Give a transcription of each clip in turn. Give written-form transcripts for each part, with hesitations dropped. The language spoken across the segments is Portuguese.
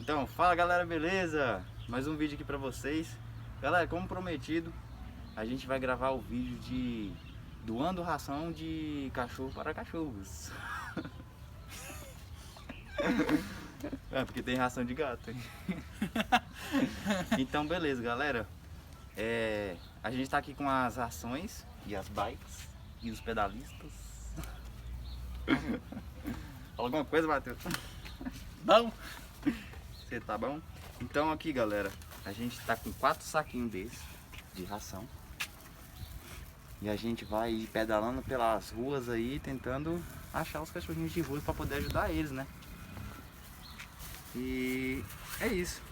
Então, fala galera, beleza? Mais um vídeo aqui pra vocês. Galera, como prometido, a gente vai gravar o vídeo de doando ração de cachorro para cachorros. É, porque tem ração de gato, hein? Então, beleza, galera. A gente tá aqui com as rações e as bikes e os pedalistas. Fala alguma coisa, Matheus? Bom? Você tá bom? Então aqui, galera, a gente tá com 4 saquinhos desses de ração. E a gente vai ir pedalando pelas ruas aí, tentando achar os cachorrinhos de rua para poder ajudar eles, né? E é isso.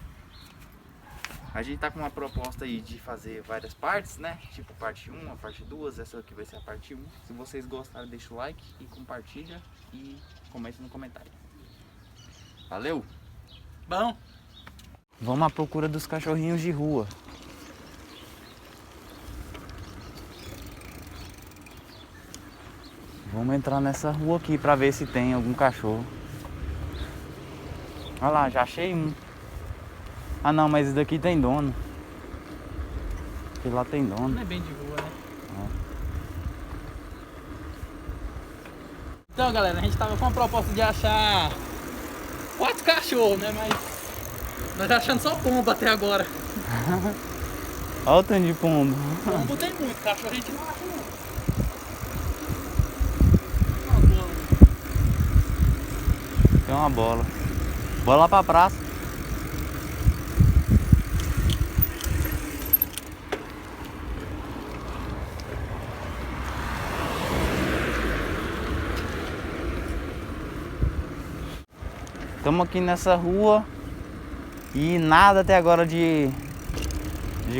A gente tá com uma proposta aí de fazer várias partes, né? Tipo parte 1, a parte 2, essa aqui vai ser a parte 1. Se vocês gostaram, deixa o like e compartilha e comente no comentário. Valeu! Bom? Vamos à procura dos cachorrinhos de rua. Vamos entrar nessa rua aqui pra ver se tem algum cachorro. Olha lá, já achei um. Ah não, mas esse daqui tem dono. Esse lá tem dono. Não é bem de rua, né? É. Então, galera, a gente tava com a proposta de achar 4 cachorros, né? Mas nós tá achando só pombo até agora. Olha o tanto de pombo. Pombo tem muito, cachorro a gente não acha não. Tem uma bola. Bora lá pra praça. Estamos aqui nessa rua e nada até agora de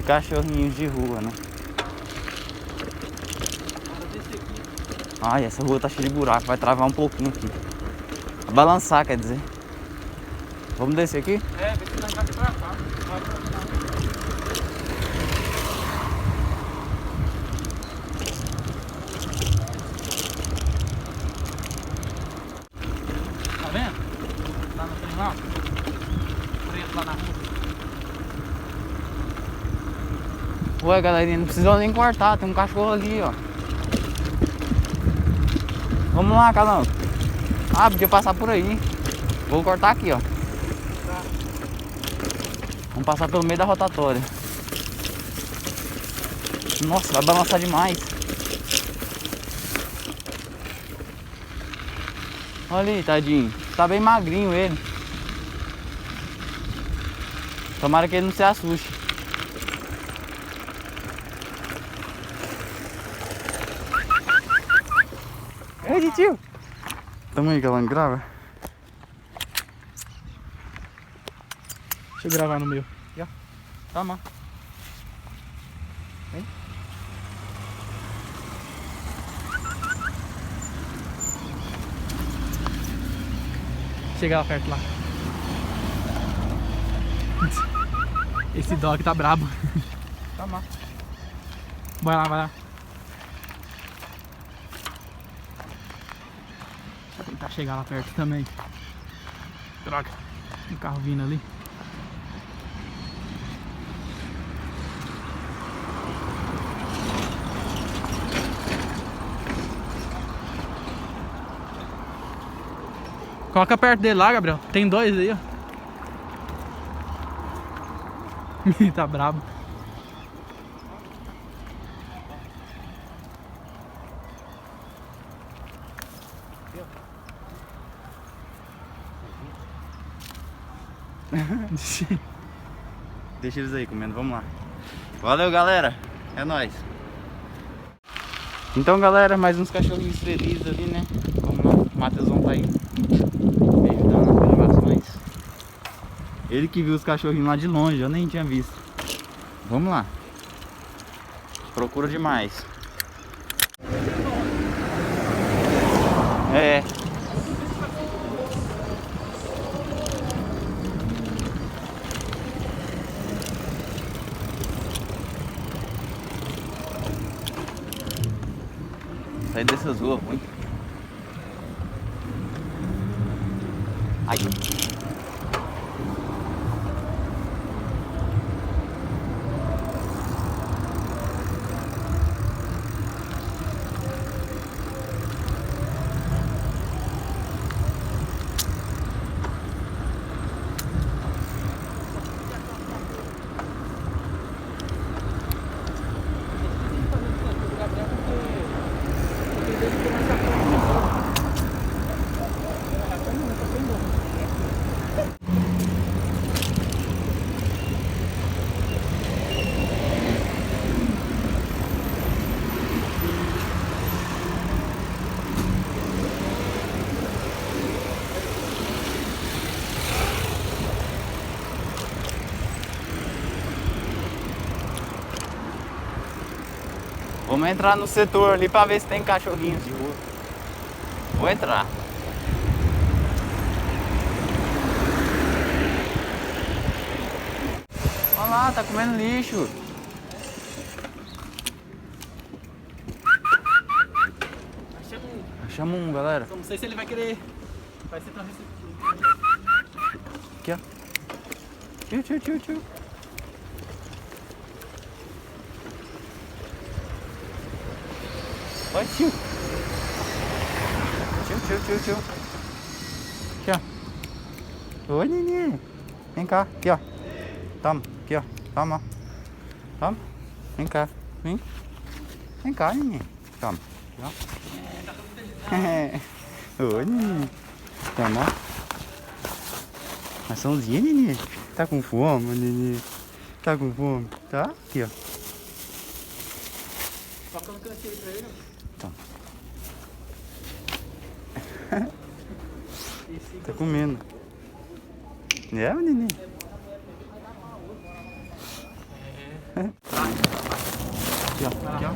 cachorrinhos de rua, né? Ai, essa rua tá cheia de buraco, vai travar um pouquinho aqui. Vai balançar, quer dizer. Vamos descer aqui? É, vê se nós vai pra cá. Tá vendo? Lá no trem lá. Preto lá na rua. Ué, galerinha, não precisa nem cortar, tem um cachorro ali, ó. Vamos lá, Calão. Ah, podia passar por aí. Vou cortar aqui, ó. Vamos passar pelo meio da rotatória. Nossa, vai balançar demais. Olha ali, tadinho. Tá bem magrinho ele. Tomara que ele não se assuste. Ei, tio. Tamo aí, Calão, grava. Deixa eu gravar no meu. Aqui, ó. Toma. Vem. Chega lá perto lá. Esse dog tá brabo. Toma. Vai lá, vai lá. Deixa eu tentar chegar lá perto também. Droga. Tem um carro vindo ali. Coloca perto dele lá, Gabriel. Tem 2 aí, ó. Tá brabo. Deixa eles aí comendo, vamos lá. Valeu, galera. É nóis. Então, galera, mais uns cachorrinhos felizes ali, né? Como o Matheusão tá aí ajudando nas gravações. Ele que viu os cachorrinhos lá de longe, eu nem tinha visto. Vamos lá. Procura demais. É. Sai dessas ruas ruins. Ai. Vamos entrar no setor ali pra ver se tem cachorrinhos de rua. Vou entrar. Olha lá, tá comendo lixo. Chama um, galera. Não sei se ele vai querer. Vai ser tão receptivo. Aqui, ó. Tio. Oi, tio. Tio. Aqui, ó. Oi, neném. Vem cá, aqui, ó. Toma, aqui, ó. Toma. Vem cá. Vem cá, neném. Toma. Aqui, ó. Oi, neném. Toma. Raçãozinha, neném. Tá com fome, neném? Tá com fome? Tá? Aqui, ó. Toca no cantinho pra ele. Toma. Tá comendo. É, neném? Aqui, ó. Aqui, ó.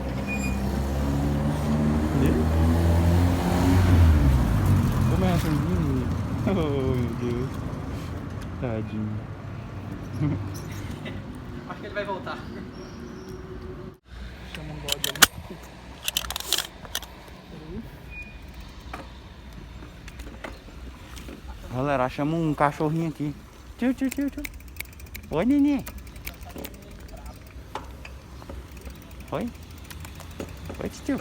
Como é essa menina? Oh, meu Deus. Tadinho. Acho que ele vai voltar. Chama um bode ali. Galera, achamos um cachorrinho aqui. Tio. Oi, neném. Oi, tio.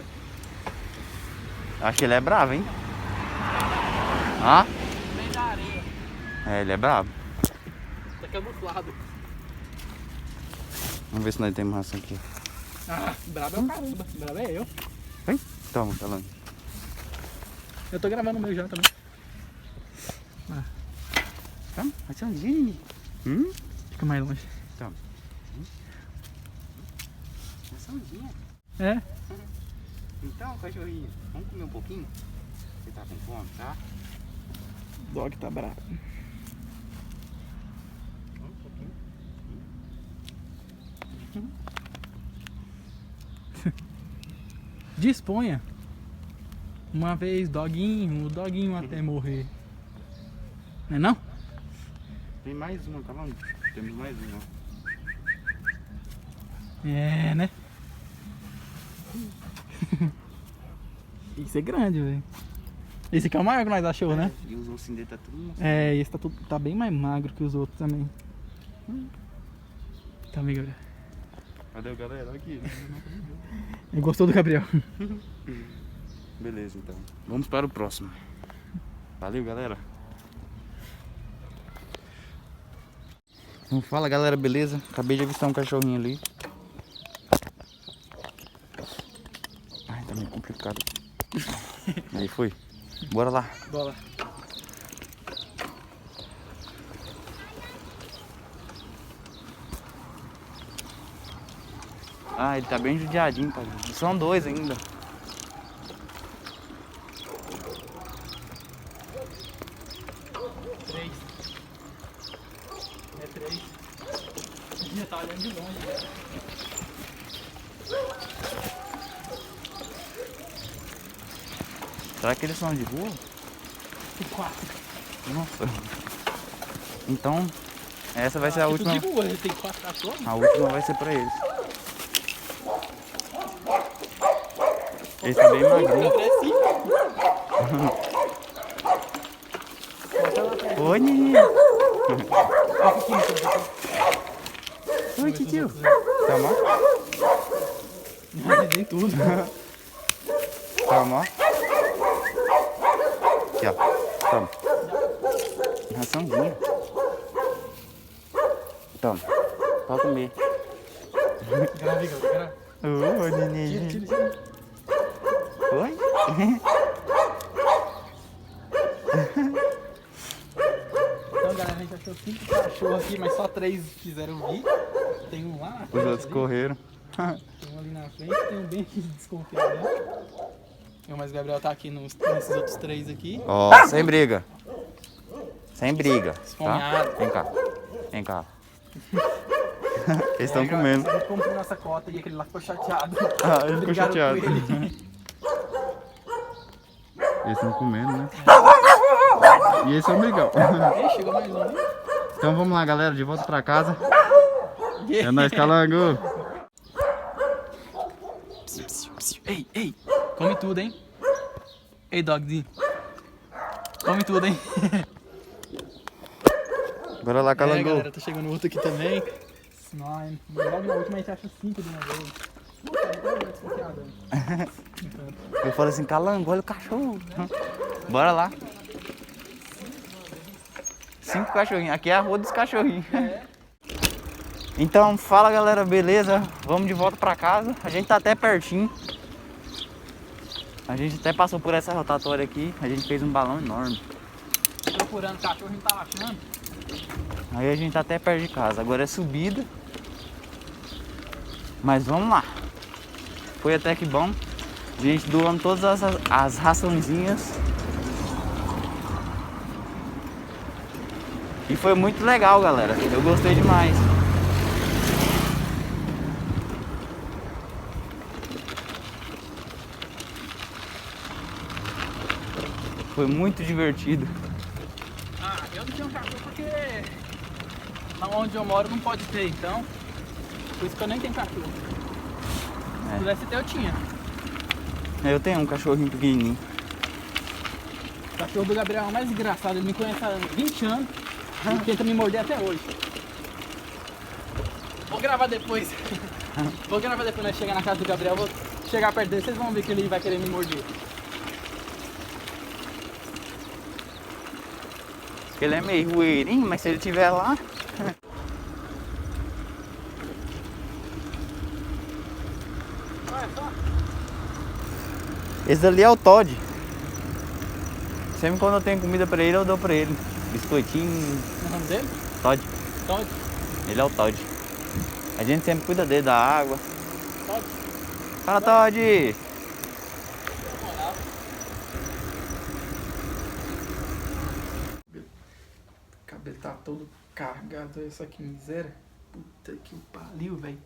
Acho que ele é bravo, hein? Ah? Vem da areia. É, ele é bravo. Tá camuflado. Vamos ver se nós temos ração aqui. Ah, brabo é o caramba. Brabo é eu. Oi? Toma, calando. Eu tô gravando o meu já também. Toma, raçãozinha, neném. Fica mais longe. Toma. Raçãozinha. É? Então, cachorrinho, vamos comer um pouquinho? Você tá com fome, tá? O dog tá bravo. Um pouquinho. Disponha. Uma vez, doguinho, o doguinho até morrer. Não é não? Tem mais uma, tá vendo? Temos mais uma. É, né? Isso é grande, velho. Esse aqui é o maior que nós achou, né? E os ossinhos dele tá tudo mostrando. É, esse tá bem mais magro que os outros também. Tá bem, Gabriel. Cadê o galera? Aqui. Gostou do Gabriel? Beleza, então. Vamos para o próximo. Valeu, galera. Então, fala, galera, beleza? Acabei de avistar um cachorrinho ali. Ai, tá meio complicado. Aí foi. Bora lá. Bola. Ah, ele tá bem judiadinho, pai. São dois ainda. Três. É três. Já tá olhando de longe. Será que eles são de rua? E quatro. Nossa. Então, essa vai ser a última. De rua, tem quatro cachorros. A última vai ser pra eles. Esse tá bem magrinho. Oi, neném. Oi, tio. Toma. Tem tudo. Toma. Aqui, ó. Toma. Raçãozinha. Toma. Pode comer. Grave, grave. Oi, neném. Tira. Oi. Então, galera, a gente achou 5 cachorros aqui, mas só 3 quiseram vir. Tem um lá na frente. Os outros ali. correram. Tem um ali na frente, tem um bem aqui desconfiado, né? Mas o Gabriel tá aqui nesses outros 3 aqui. Ó, sem briga. Sem briga. Tá? Esfomeado. Vem cá. Vem cá. Eles estão comendo. A gente comprou nossa cota e aquele lá ficou chateado. Ah, ele ficou Brigaram chateado. com ele. Eles estão comendo, né? E esse é o Miguel. Ih, chegou mais um. Então vamos lá, galera, de volta pra casa. É nóis, Calango. Ei, ei, come tudo, hein? Ei, Dogzinho. Come tudo, hein? Bora lá, Calango. Galera, tá chegando outro aqui também. 9. Logo na última a gente acha 5 de uma vez. Eu falei assim, Calango, olha o cachorro. Bora lá. 5 cachorrinhos. Aqui é a rua dos cachorrinhos. Então, fala, galera, beleza? Vamos de volta pra casa. A gente tá até pertinho. A gente até passou por essa rotatória aqui. A gente fez um balão enorme. Procurando cachorro, a gente tava achando. Aí a gente tá até perto de casa. Agora é subida. Mas vamos lá. Foi até que bom. A gente doando todas as raçõezinhas. E foi muito legal, galera. Eu gostei demais. Foi muito divertido. Ah, eu não tinha um cachorro porque lá onde eu moro não pode ter, então. Por isso que eu nem tenho cachorro. Se pudesse ter, eu tinha. Eu tenho um cachorrinho pequenininho. O cachorro do Gabriel é o mais engraçado. Ele me conhece há 20 anos e tenta me morder até hoje. Vou gravar depois. Vou gravar depois, nós chegar na casa do Gabriel. Vou chegar perto dele, vocês vão ver que ele vai querer me morder. Ele é meio rueirinho, mas se ele estiver lá... Olha só. Esse ali é o Todd. Sempre quando eu tenho comida pra ele, eu dou pra ele. Biscoitinho. O nome dele? Todd. Todd. Ele é o Todd. A gente sempre cuida dele, da água. Todd. Fala, Todd! O cabelo tá todo carregado, olha só que miséria. Puta que pariu, velho.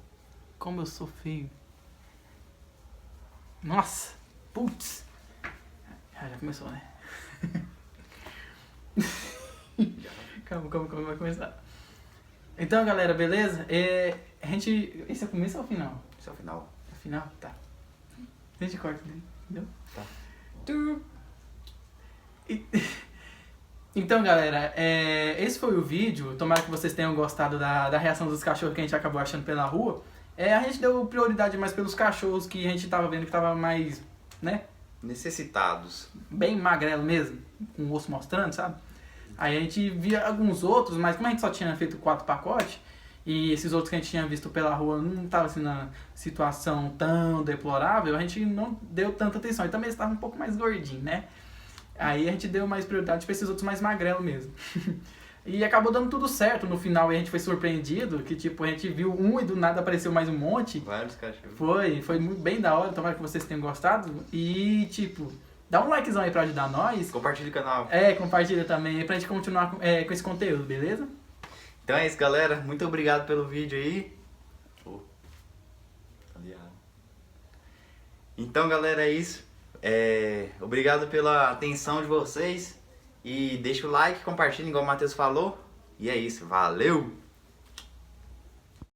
Como eu sou feio. Nossa, putz. Já começou, né? calma, vai começar. Então, galera, beleza? A gente... Esse é o começo ou é o final? Esse é o final. É o final? Tá. A gente corta dele, entendeu? Tá. Então, galera, esse foi o vídeo. Tomara que vocês tenham gostado da reação dos cachorros que a gente acabou achando pela rua. A gente deu prioridade mais pelos cachorros que a gente tava vendo que tava mais, né? Necessitados. Bem magrelo mesmo, com o osso mostrando, sabe? Aí a gente via alguns outros, mas como a gente só tinha feito 4 pacotes, e esses outros que a gente tinha visto pela rua não estavam assim na situação tão deplorável, a gente não deu tanta atenção. E também eles estavam um pouco mais gordinhos, né? Aí a gente deu mais prioridade para esses outros mais magrelos mesmo. E acabou dando tudo certo no final, e a gente foi surpreendido, que tipo, a gente viu um e do nada apareceu mais um monte. Vários cachorros. Foi muito bem da hora, tomara que vocês tenham gostado. E tipo, dá um likezão aí pra ajudar nós. Compartilha o canal. Compartilha também aí pra gente continuar com esse conteúdo, beleza? Então é isso, galera. Muito obrigado pelo vídeo aí. Então, galera, é isso. Obrigado pela atenção de vocês. E deixa o like, compartilha igual o Matheus falou. E é isso. Valeu!